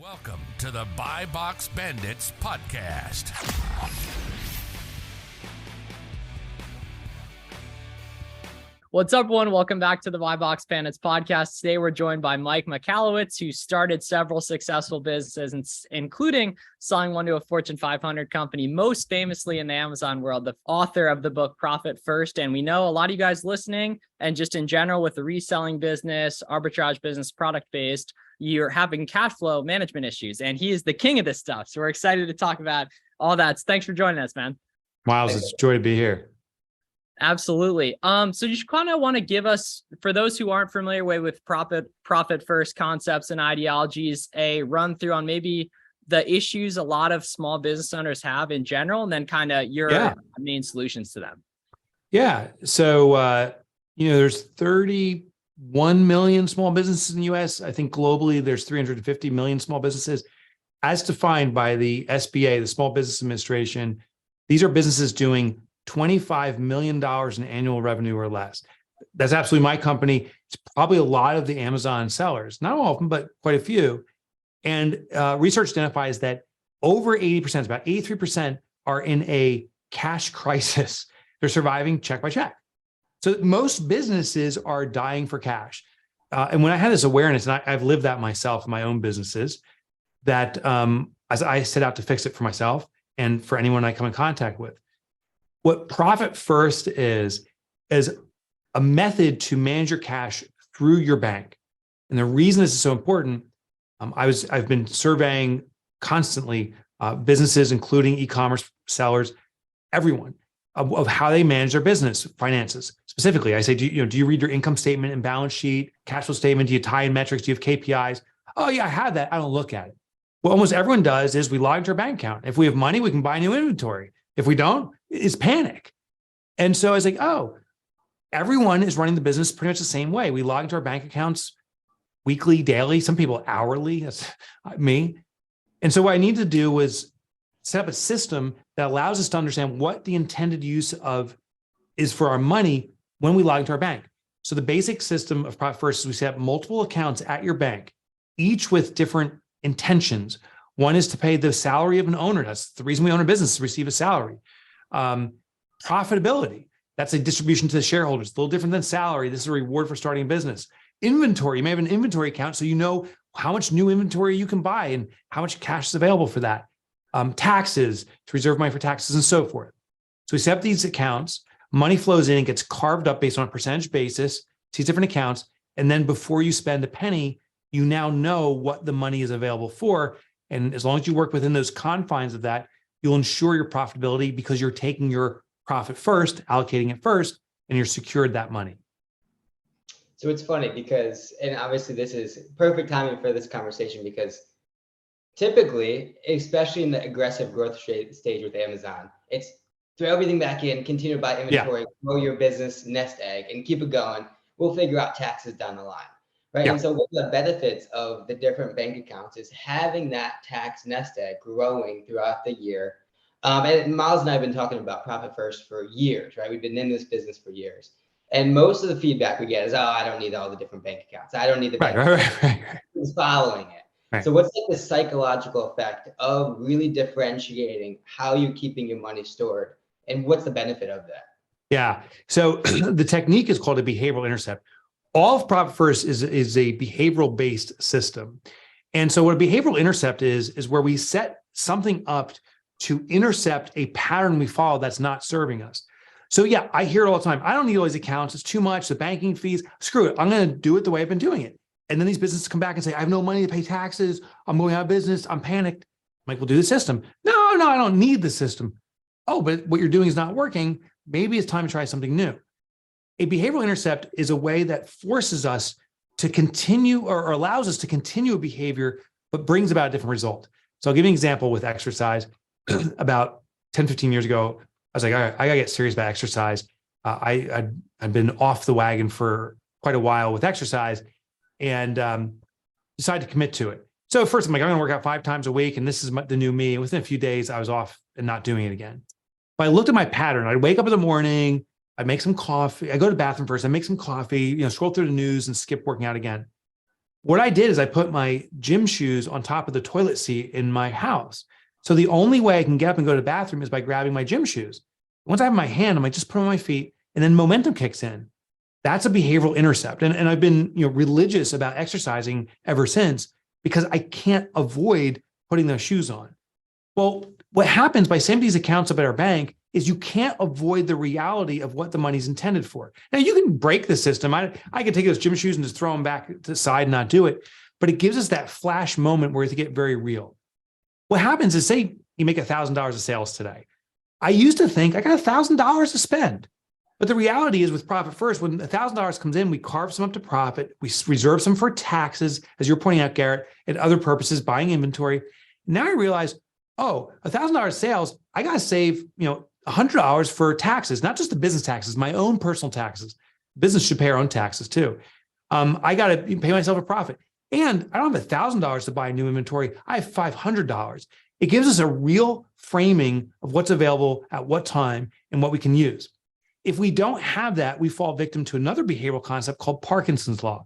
Welcome to the Buy Box Bandits podcast. What's up, everyone? Welcome back to the Buy Box Bandits podcast. Today, we're joined by Mike Michalowicz, who started several successful businesses, including selling one to a Fortune 500 company, most famously in the Amazon world, the author of the book Profit First. And we know a lot of you guys listening, and just in general with the reselling business, arbitrage business, product-based, you're having cash flow management issues, and he is the king of this stuff. So we're excited to talk about all that. So thanks for joining us, man. Miles, it's a joy to be here. Absolutely. So you kind of want to give us, for those who aren't familiar with profit first concepts and ideologies, a run through on maybe the issues a lot of small business owners have in general, and then kind of your main solutions to them. Yeah. So, there's 31 million small businesses in the US. I think globally there's 350 million small businesses. As defined by the SBA, the Small Business Administration, these are businesses doing $25 million in annual revenue or less. That's absolutely my company. It's probably a lot of the Amazon sellers, not all of them, but quite a few. And research identifies that over 80%, about 83% are in a cash crisis. They're surviving check by check. So most businesses are dying for cash. And when I had this awareness, and I've lived that myself in my own businesses, that as I set out to fix it for myself and for anyone I come in contact with. What Profit First is a method to manage your cash through your bank. And the reason this is so important, I've been surveying constantly businesses, including e-commerce sellers, everyone, of how they manage their business finances. Specifically, I say, do you read your income statement and balance sheet, cash flow statement? Do you tie in metrics? Do you have KPIs? Oh yeah, I have that. I don't look at it. What almost everyone does is we log into our bank account. If we have money, we can buy new inventory. If we don't, it's panic. And so I was like, oh, everyone is running the business pretty much the same way. We log into our bank accounts weekly, daily, some people hourly, that's me. And so what I needed to do was set up a system that allows us to understand what the intended use of is for our money when we log into our bank. So the basic system of Profit First is we set up multiple accounts at your bank, each with different intentions. One is to pay the salary of an owner. That's the reason we own a business, to receive a salary. Profitability, that's a distribution to the shareholders. It's a little different than salary. This is a reward for starting a business. Inventory, you may have an inventory account, so you know how much new inventory you can buy and how much cash is available for that. Taxes, to reserve money for taxes and so forth. So we set up these accounts, money flows in and gets carved up based on a percentage basis to these different accounts. And then before you spend a penny, you now know what the money is available for. And as long as you work within those confines of that, you'll ensure your profitability because you're taking your profit first, allocating it first, and you're secured that money. So it's funny because, and obviously this is perfect timing for this conversation, because typically, especially in the aggressive growth stage with Amazon, it's throw everything back in, continue to buy inventory, grow your business nest egg, and keep it going. We'll figure out taxes down the line. Right. And so one of the benefits of the different bank accounts is having that tax nest egg growing throughout the year. And Miles and I have been talking about Profit First for years, right? We've been in this business for years. And most of the feedback we get is, oh, I don't need all the different bank accounts. I don't need the bank account. Who's following it. Right. So what's like the psychological effect of really differentiating how you're keeping your money stored? And what's the benefit of that? Yeah. So the technique is called a behavioral intercept. All of Profit First is a behavioral-based system. And so what a behavioral intercept is where we set something up to intercept a pattern we follow that's not serving us. So yeah, I hear it all the time. I don't need all these accounts. It's too much, the banking fees. Screw it. I'm going to do it the way I've been doing it. And then these businesses come back and say, I have no money to pay taxes. I'm going out of business. I'm panicked. I'm like, we'll do the system. No, I don't need the system. Oh, but what you're doing is not working. Maybe it's time to try something new. A behavioral intercept is a way that forces us to continue or allows us to continue a behavior, but brings about a different result. So I'll give you an example with exercise. About 10, 15 years ago, I was like, all right, I gotta get serious about exercise. I'd been off the wagon for quite a while with exercise and decided to commit to it. So first I'm like, I'm gonna work out 5 times a week and this is the new me. And within a few days, I was off and not doing it again. But I looked at my pattern. I'd wake up in the morning, I make some coffee. I go to the bathroom first. I make some coffee, scroll through the news and skip working out again. What I did is I put my gym shoes on top of the toilet seat in my house. So the only way I can get up and go to the bathroom is by grabbing my gym shoes. Once I have my hand, I might just put them on my feet, and then momentum kicks in. That's a behavioral intercept. And I've been, religious about exercising ever since because I can't avoid putting those shoes on. Well, what happens by setting these accounts up at our bank is you can't avoid the reality of what the money's intended for. Now, you can break the system. I could take those gym shoes and just throw them back to the side and not do it. But it gives us that flash moment where you get very real. What happens is, say you make $1,000 of sales today. I used to think I got $1,000 to spend. But the reality is with Profit First, when $1,000 comes in, we carve some up to profit. We reserve some for taxes, as you're pointing out, Garrett, and other purposes, buying inventory. Now I realize, $1,000 sales, I got to save, $100 for taxes, not just the business taxes, my own personal taxes. Business should pay our own taxes too. I got to pay myself a profit. And I don't have $1,000 to buy new inventory. I have $500. It gives us a real framing of what's available at what time and what we can use. If we don't have that, we fall victim to another behavioral concept called Parkinson's law.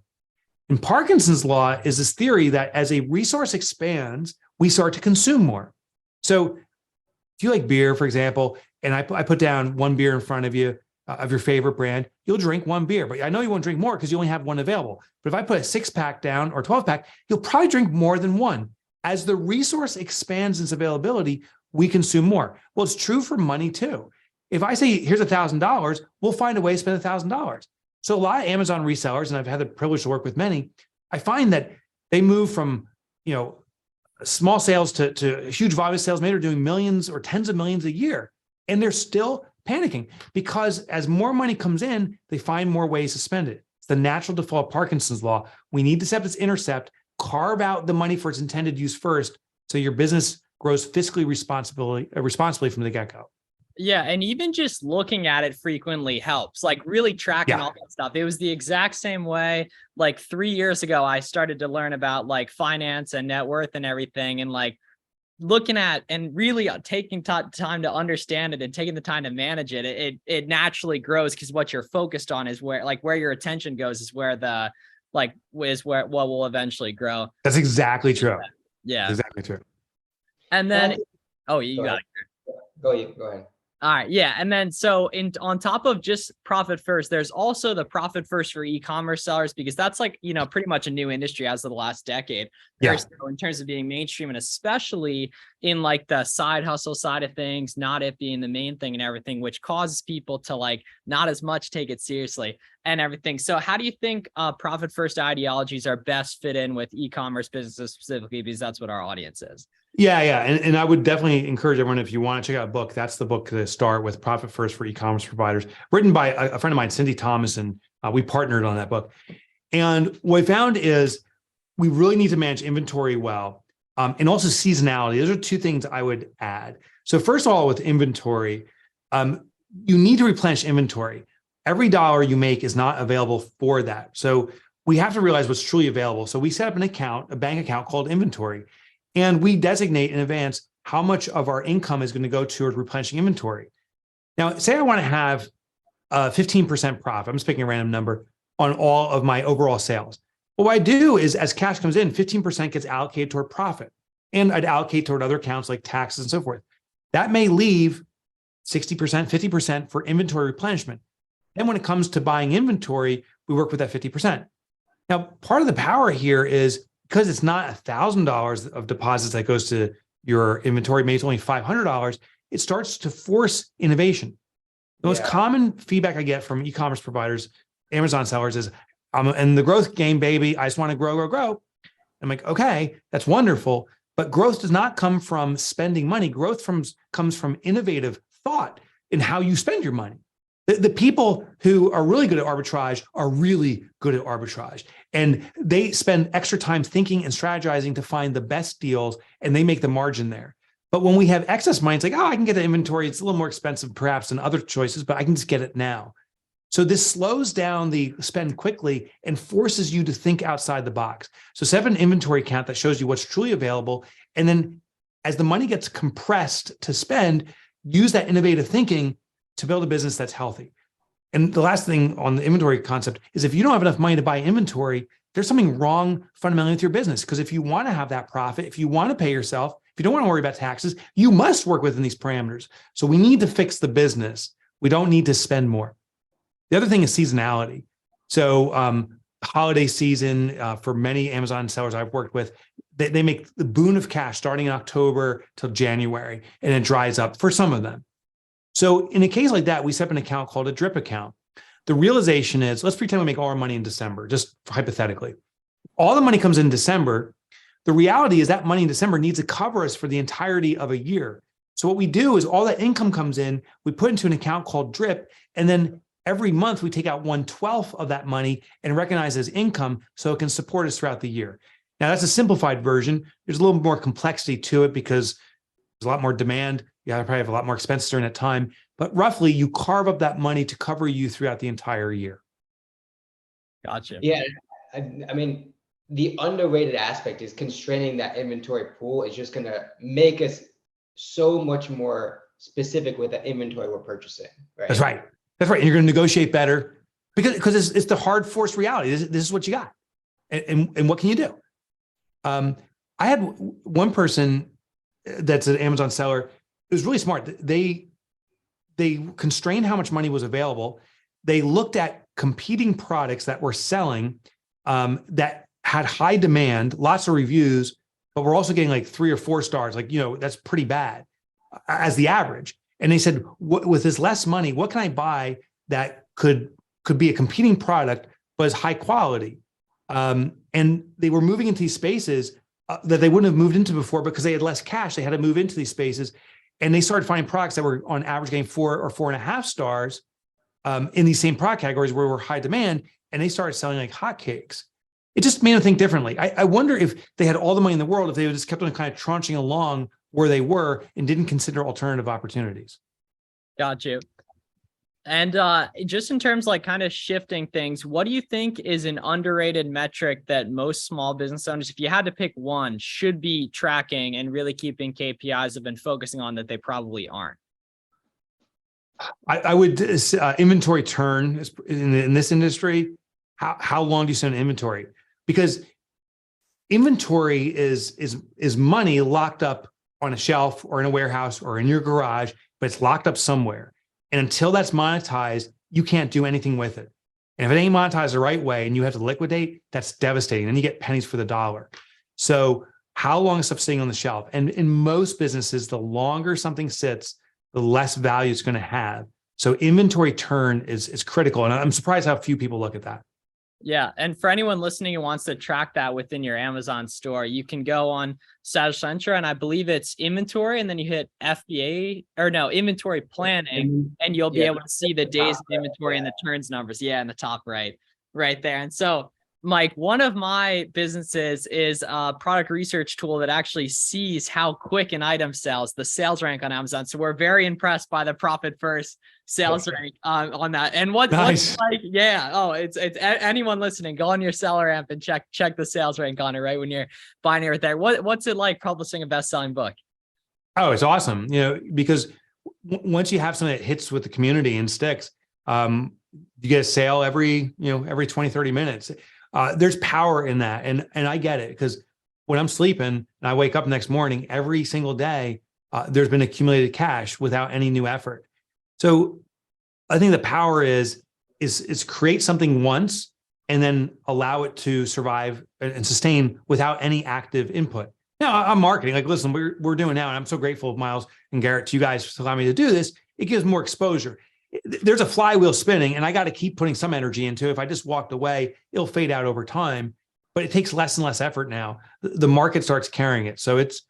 And Parkinson's law is this theory that as a resource expands, we start to consume more. So if you like beer, for example, and I put down one beer in front of you of your favorite brand, you'll drink one beer. But I know you won't drink more because you only have one available. But if I put a 6-pack down or 12-pack, you'll probably drink more than one. As the resource expands its availability, we consume more. Well, it's true for money too. If I say, here's $1,000, we'll find a way to spend $1,000. So a lot of Amazon resellers, and I've had the privilege to work with many, I find that they move from, small sales to huge volume sales. Maybe they're doing millions or tens of millions a year. And they're still panicking because as more money comes in, they find more ways to spend it. It's the natural default Parkinson's law. We need to set this intercept, carve out the money for its intended use first, so your business grows fiscally responsibly from the get-go. Yeah. And even just looking at it frequently helps, like really tracking all that stuff. It was the exact same way. Like 3 years ago, I started to learn about like finance and net worth and everything. And like looking at and really taking time to understand it and taking the time to manage it, it naturally grows because what you're focused on is where your attention goes is where what will eventually grow. That's exactly true. Yeah. That's exactly true. And then, you got it. Go ahead. All right. Yeah. And then on top of just Profit First, there's also the Profit First for e-commerce sellers, because that's like, pretty much a new industry as of the last decade. Yeah. So in terms of being mainstream, and especially in like the side hustle side of things, not it being the main thing and everything, which causes people to like not as much take it seriously and everything. So how do you think Profit First ideologies are best fit in with e-commerce businesses specifically? Because that's what our audience is. Yeah. And I would definitely encourage everyone, if you want to check out a book, that's the book to start with, Profit First for E-commerce Providers, written by a friend of mine, Cindy Thomas, and we partnered on that book. And what I found is we really need to manage inventory well, and also seasonality. Those are two things I would add. So first of all, with inventory, you need to replenish inventory. Every dollar you make is not available for that. So we have to realize what's truly available. So we set up a bank account called inventory. And we designate in advance how much of our income is going to go toward replenishing inventory. Now, say I want to have a 15% profit. I'm just picking a random number on all of my overall sales. Well, what I do is as cash comes in, 15% gets allocated toward profit. And I'd allocate toward other accounts like taxes and so forth. That may leave 60%, 50% for inventory replenishment. Then when it comes to buying inventory, we work with that 50%. Now, part of the power here is because it's not $1,000 of deposits that goes to your inventory, maybe it's only $500, it starts to force innovation. The most common feedback I get from e-commerce providers, Amazon sellers is, I'm in the growth game, baby. I just want to grow. I'm like, okay, that's wonderful. But growth does not come from spending money. Growth comes from innovative thought in how you spend your money. The people who are really good at arbitrage are really good at arbitrage. And they spend extra time thinking and strategizing to find the best deals, and they make the margin there. But when we have excess money, it's like, I can get the inventory. It's a little more expensive perhaps than other choices, but I can just get it now. So this slows down the spend quickly and forces you to think outside the box. So set up an inventory count that shows you what's truly available. And then as the money gets compressed to spend, use that innovative thinking to build a business that's healthy. And the last thing on the inventory concept is if you don't have enough money to buy inventory, there's something wrong fundamentally with your business. Because if you want to have that profit, if you want to pay yourself, if you don't want to worry about taxes, you must work within these parameters. So we need to fix the business. We don't need to spend more. The other thing is seasonality. So holiday season for many Amazon sellers I've worked with, they make the boon of cash starting in October till January, and it dries up for some of them. So in a case like that, we set up an account called a drip account. The realization is, let's pretend we make all our money in December, just hypothetically. All the money comes in December. The reality is that money in December needs to cover us for the entirety of a year. So what we do is all that income comes in, we put into an account called drip, and then every month we take out 1/12 of that money and recognize as income so it can support us throughout the year. Now that's a simplified version. There's a little more complexity to it because there's a lot more demand. You probably have a lot more expenses during that time, but roughly you carve up that money to cover you throughout the entire year. Gotcha. Yeah, I mean, the underrated aspect is constraining that inventory pool is just going to make us so much more specific with the inventory we're purchasing. Right. That's right. That's right. And you're going to negotiate better because it's the hard forced reality. This is what you got. And what can you do? I had one person that's an Amazon seller. It was really smart. They constrained how much money was available. They looked at competing products that were selling that had high demand, lots of reviews, but we're also getting like 3 or 4 stars. Like, that's pretty bad as the average. And they said, with this less money, what can I buy that could be a competing product, but is high quality? And they were moving into these spaces that they wouldn't have moved into before because they had less cash. They had to move into these spaces. And they started finding products that were on average getting 4 or 4.5 stars in these same product categories where we're high demand. And they started selling like hotcakes. It just made them think differently. I wonder if they had all the money in the world, if they just kept on kind of tranching along where they were and didn't consider alternative opportunities. Got you. And just in terms like kind of shifting things, what do you think is an underrated metric that most small business owners, if you had to pick one, should be tracking and really keeping KPIs have been focusing on that they probably aren't? I would inventory turn in this industry. How long do you send inventory? Because inventory is money locked up on a shelf or in a warehouse or in your garage, but it's locked up somewhere. And until that's monetized, you can't do anything with it. And if it ain't monetized the right way and you have to liquidate, that's devastating. And you get pennies for the dollar. So how long is stuff sitting on the shelf? And in most businesses, the longer something sits, the less value it's going to have. So inventory turn is critical. And I'm surprised how few people look at that. Yeah. And for anyone listening who wants to track that within your Amazon store, you can go on Sage Centra, and I believe it's inventory, and then you hit inventory planning, and you'll be able to see the days of inventory and the turns numbers. Yeah. In the top right there. And so, Mike, one of my businesses is a product research tool that actually sees how quick an item sells, the sales rank on Amazon. So we're very impressed by the profit first sales rank on that. And what's like, it's anyone listening, go on your seller amp and check the sales rank on it right when you're buying it right there. What's it like publishing a best-selling book? Oh, it's awesome. Because once you have something that hits with the community and sticks, you get a sale every 20, 30 minutes. There's power in that. And I get it, because when I'm sleeping and I wake up next morning, every single day, there's been accumulated cash without any new effort. So I think the power is create something once and then allow it to survive and sustain without any active input. Now, I'm marketing, like, listen, we're doing now, and I'm so grateful, Miles and Garrett, to you guys for allowing me to do this. It gives more exposure. There's a flywheel spinning, and I got to keep putting some energy into it. If I just walked away, it'll fade out over time, but it takes less and less effort now. The market starts carrying it. So it's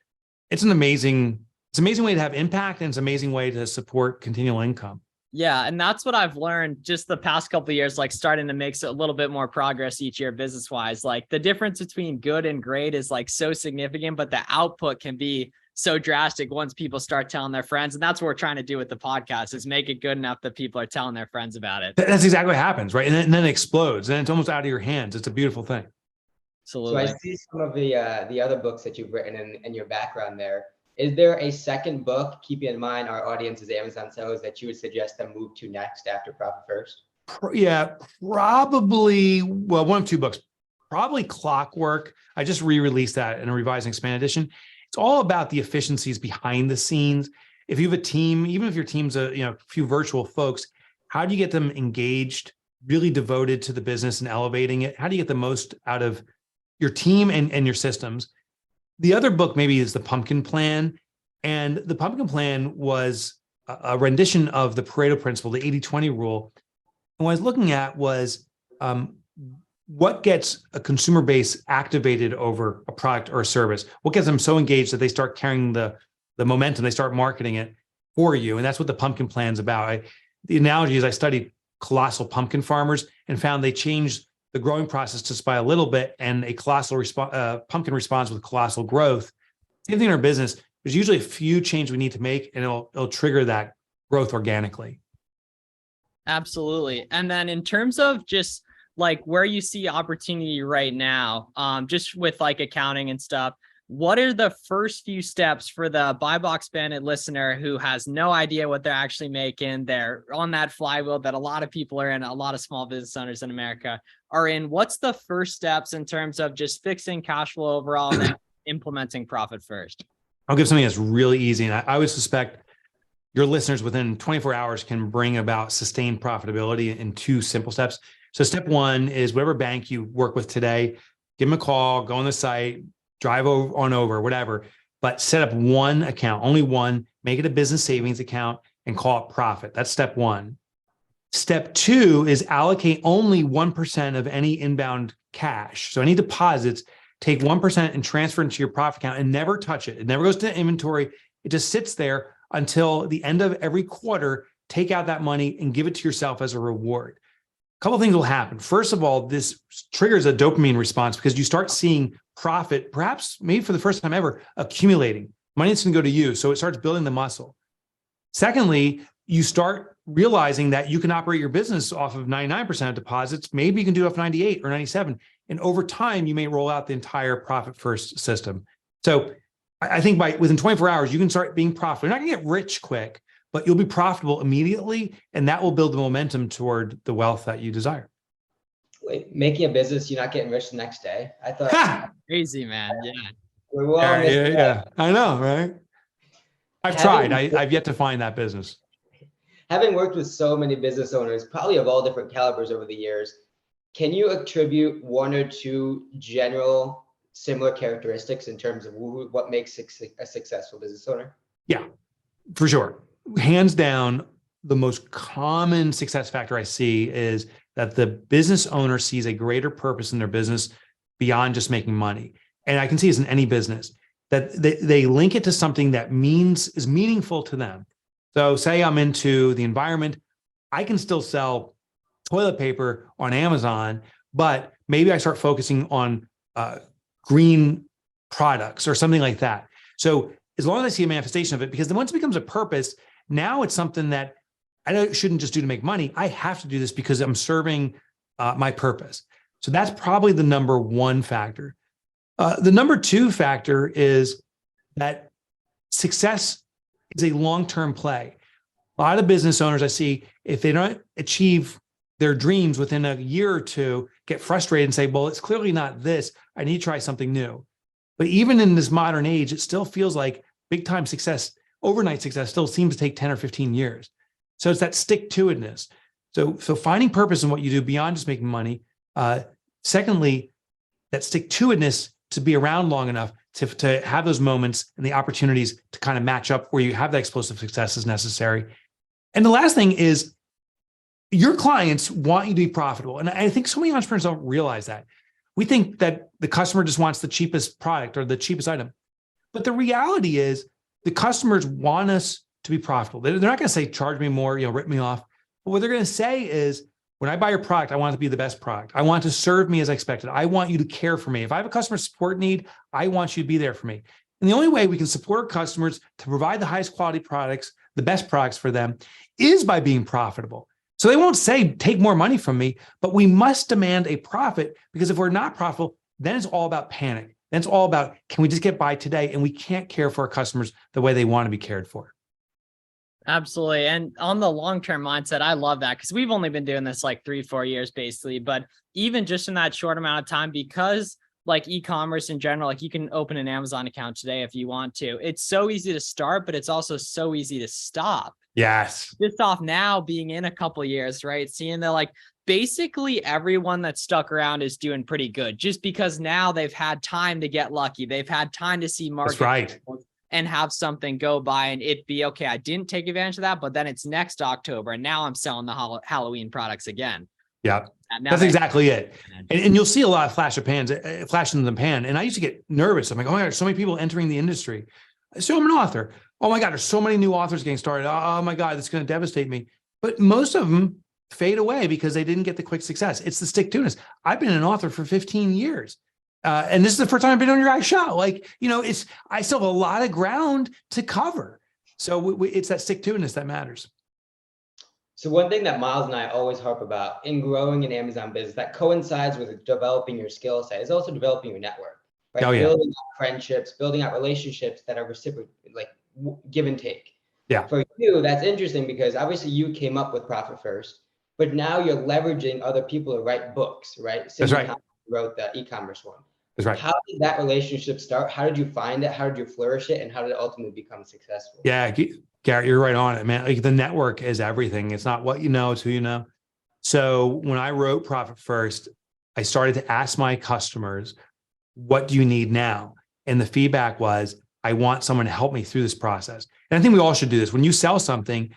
an amazing way to have impact, and it's an amazing way to support continual income. Yeah. And that's what I've learned just the past couple of years, like starting to make a little bit more progress each year business wise. Like the difference between good and great is like so significant, but the output can be so drastic once people start telling their friends. And that's what we're trying to do with the podcast, is make it good enough that people are telling their friends about it. That's exactly what happens, right? And then it explodes, and it's almost out of your hands. It's a beautiful thing. Absolutely. So I see some of the other books that you've written in your background there. Is there a second book, keeping in mind our audience is Amazon sellers, that you would suggest them move to next after Profit First? Yeah, probably. Well, one of two books, probably Clockwork. I just re-released that in a revised and expanded edition. It's all about the efficiencies behind the scenes. If you have a team, even if your team's a few virtual folks, how do you get them engaged, really devoted to the business and elevating it? How do you get the most out of your team and your systems? The other book maybe is The Pumpkin Plan. And the Pumpkin Plan was a rendition of the Pareto principle, the 80-20 rule. And what I was looking at was what gets a consumer base activated over a product or a service? What gets them so engaged that they start carrying the momentum, they start marketing it for you? And that's what the Pumpkin Plan is about. The analogy is I studied colossal pumpkin farmers and found they changed the growing process just by a little bit, and a colossal pumpkin responds with colossal growth. Same thing in our business. There's usually a few changes we need to make, and it'll trigger that growth organically. Absolutely. And then in terms of just like where you see opportunity right now, just with like accounting and stuff, what are the first few steps for the Buy Box Bandit listener who has no idea what they're actually making? They're on that flywheel that a lot of people are in, a lot of small business owners in America are in. What's the first steps in terms of just fixing cash flow overall and then implementing profit first? I'll give something that's really easy. And I would suspect your listeners within 24 hours can bring about sustained profitability in two simple steps. So step one is whatever bank you work with today, give them a call, go on the site, drive on over, whatever, but set up one account, only one, make it a business savings account and call it profit. That's step one. Step two is allocate only 1% of any inbound cash. So any deposits, take 1% and transfer into your profit account and never touch it. It never goes to inventory. It just sits there until the end of every quarter. Take out that money and give it to yourself as a reward. A couple of things will happen. First of all, this triggers a dopamine response because you start seeing profit, perhaps maybe for the first time ever, accumulating. Money that's going to go to you. So it starts building the muscle. Secondly, you start realizing that you can operate your business off of 99% of deposits. Maybe you can do it off 98 or 97. And over time, you may roll out the entire profit first system. So I think within 24 hours, you can start being profitable. You're not going to get rich quick, but you'll be profitable immediately. And that will build the momentum toward the wealth that you desire. Wait, making a business, you're not getting rich the next day? I thought. Crazy, man. Yeah. We're well Yeah. I know, right? I've tried. I've yet to find that business. Having worked with so many business owners, probably of all different calibers over the years, can you attribute one or two general similar characteristics in terms of what makes a successful business owner? Yeah, for sure. Hands down, the most common success factor I see is that the business owner sees a greater purpose in their business beyond just making money. And I can see this in any business, that they link it to something that is meaningful to them. So say I'm into the environment, I can still sell toilet paper on Amazon, but maybe I start focusing on green products or something like that. So as long as I see a manifestation of it, because then once it becomes a purpose, now it's something that I shouldn't just do to make money. I have to do this because I'm serving my purpose. So that's probably the number one factor. The number two factor is that success is a long-term play. A lot of business owners I see, if they don't achieve their dreams within a year or two, get frustrated and say, well, it's clearly not this. I need to try something new. But even in this modern age, it still feels like big time success, overnight success still seems to take 10 or 15 years. So it's that stick-to-itness. So finding purpose in what you do beyond just making money. Secondly, that stick-to-itness to be around long enough to have those moments and the opportunities to kind of match up where you have that explosive success is necessary. And the last thing is your clients want you to be profitable. And I think so many entrepreneurs don't realize that. We think that the customer just wants the cheapest product or the cheapest item. But the reality is the customers want us to be profitable. They're not going to say, charge me more, rip me off. But what they're going to say is, when I buy your product, I want it to be the best product. I want it to serve me as I expected. I want you to care for me. If I have a customer support need, I want you to be there for me. And the only way we can support our customers to provide the highest quality products, the best products for them, is by being profitable. So they won't say, take more money from me, but we must demand a profit, because if we're not profitable, then it's all about panic. Then it's all about, can we just get by today? And we can't care for our customers the way they want to be cared for. Absolutely. And on the long-term mindset, I love that because we've only been doing this like 3-4 years basically, but even just in that short amount of time, because like e-commerce in general, like you can open an Amazon account today if you want to. It's so easy to start, but it's also so easy to stop. Yes. Just off now being in a couple of years, right? Seeing that like basically everyone that's stuck around is doing pretty good just because now they've had time to get lucky. They've had time to see market. That's right. And have something go by and it be, okay, I didn't take advantage of that, but then it's next October and now I'm selling the Halloween products again. Yeah, that's exactly it. And you'll see a lot of flash in the pan. And I used to get nervous. I'm like, oh my God, there's so many people entering the industry. So I'm an author. Oh my God, there's so many new authors getting started. Oh my God, that's going to devastate me. But most of them fade away because they didn't get the quick success. It's the stick-to-itiveness. I've been an author for 15 years. And this is the first time I've been on your guys' show. Like, I still have a lot of ground to cover. So it's that stick-to-itiveness that matters. So one thing that Miles and I always harp about in growing an Amazon business that coincides with developing your skill set is also developing your network, right? Oh, yeah. Building out friendships, building out relationships that are reciprocal, like give and take. Yeah. For you, that's interesting because obviously you came up with Profit First, but now you're leveraging other people to write books, right? That's right. Wrote the e-commerce one. That's right. How did that relationship start? How did you find it? How did you flourish it? And how did it ultimately become successful? Yeah, Garrett, you're right on it, man. Like the network is everything. It's not what you know, it's who you know. So when I wrote Profit First, I started to ask my customers, what do you need now? And the feedback was, I want someone to help me through this process. And I think we all should do this. When you sell something,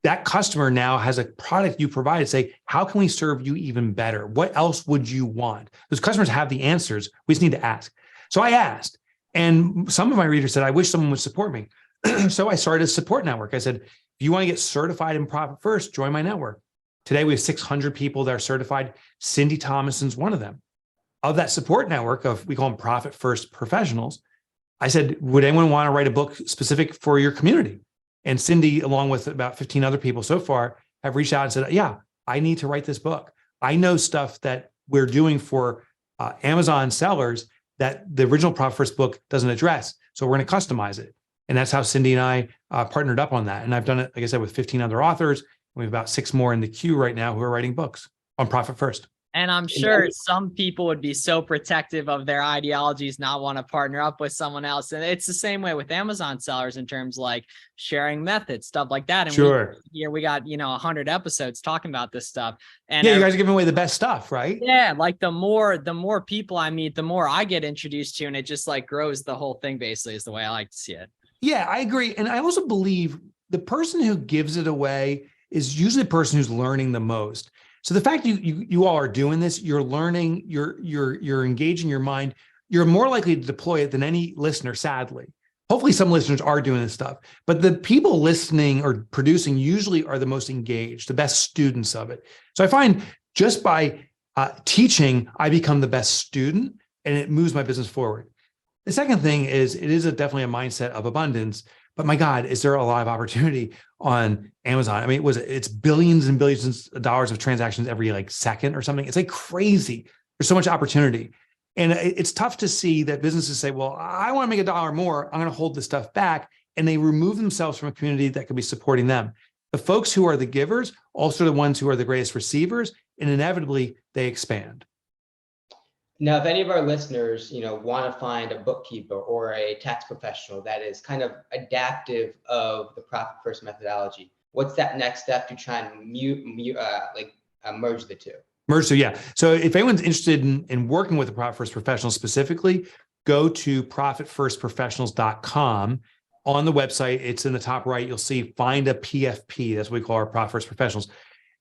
that customer now has a product you provide. Say, how can we serve you even better? What else would you want? Those customers have the answers. We just need to ask. So I asked, and some of my readers said, I wish someone would support me. So I started a support network. I said, if you want to get certified in Profit First, join my network. Today, we have 600 people that are certified. Cindy Thomason's one of them. Of that support network we call them Profit First professionals, I said, would anyone want to write a book specific for your community? And Cindy, along with about 15 other people so far, have reached out and said, yeah, I need to write this book. I know stuff that we're doing for Amazon sellers that the original Profit First book doesn't address. So we're going to customize it. And that's how Cindy and I partnered up on that. And I've done it, like I said, with 15 other authors. We have about 6 more in the queue right now who are writing books on Profit First. And I'm sure some people would be so protective of their ideologies, not want to partner up with someone else. And it's the same way with Amazon sellers in terms like sharing methods, stuff like that. And sure. we got, 100 episodes talking about this stuff. And yeah, you guys are giving away the best stuff, right? Yeah. Like the more people I meet, the more I get introduced to, and it just like grows the whole thing basically is the way I like to see it. Yeah, I agree. And I also believe the person who gives it away is usually the person who's learning the most. So the fact you all are doing this, you're learning, you're engaging your mind, you're more likely to deploy it than any listener, sadly. Hopefully some listeners are doing this stuff, but the people listening or producing usually are the most engaged, the best students of it. So I find just by teaching, I become the best student and it moves my business forward. The second thing is it is definitely a mindset of abundance, but my God, is there a lot of opportunity on Amazon? I mean, it's billions and billions of dollars of transactions every like second or something. It's like crazy. There's so much opportunity. And it's tough to see that businesses say, well, I want to make $1 more. I'm going to hold this stuff back. And they remove themselves from a community that could be supporting them. The folks who are the givers, also the ones who are the greatest receivers, and inevitably they expand. Now, if any of our listeners, want to find a bookkeeper or a tax professional that is kind of adaptive of the Profit First methodology, what's that next step to try and merge the two? Yeah. So if anyone's interested in working with a Profit First professional specifically, go to profitfirstprofessionals.com. On the website, it's in the top right. You'll see find a PFP. That's what we call our Profit First professionals.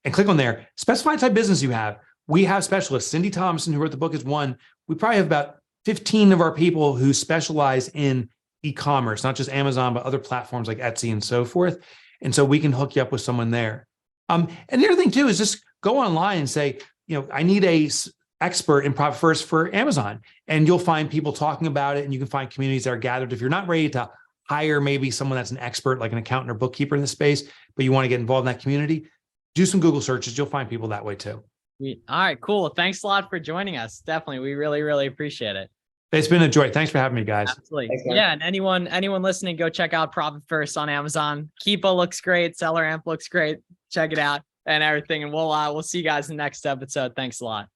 And click on there. Specify the type of business you have. We have specialists. Cindy Thomason, who wrote the book, is one. We probably have about 15 of our people who specialize in e-commerce, not just Amazon, but other platforms like Etsy and so forth. And so we can hook you up with someone there. And the other thing too is just go online and say, I need a expert in Profit First for Amazon, and you'll find people talking about it, and you can find communities that are gathered. If you're not ready to hire maybe someone that's an expert, like an accountant or bookkeeper in the space, but you want to get involved in that community, do some Google searches. You'll find people that way too. All right, cool. Thanks a lot for joining us. Definitely. We really, really appreciate it. It's been a joy. Thanks for having me, guys. Absolutely. Thanks, man. Yeah. And anyone listening, go check out Profit First on Amazon. Keepa looks great. Seller Amp looks great. Check it out and everything. And we'll see you guys in the next episode. Thanks a lot.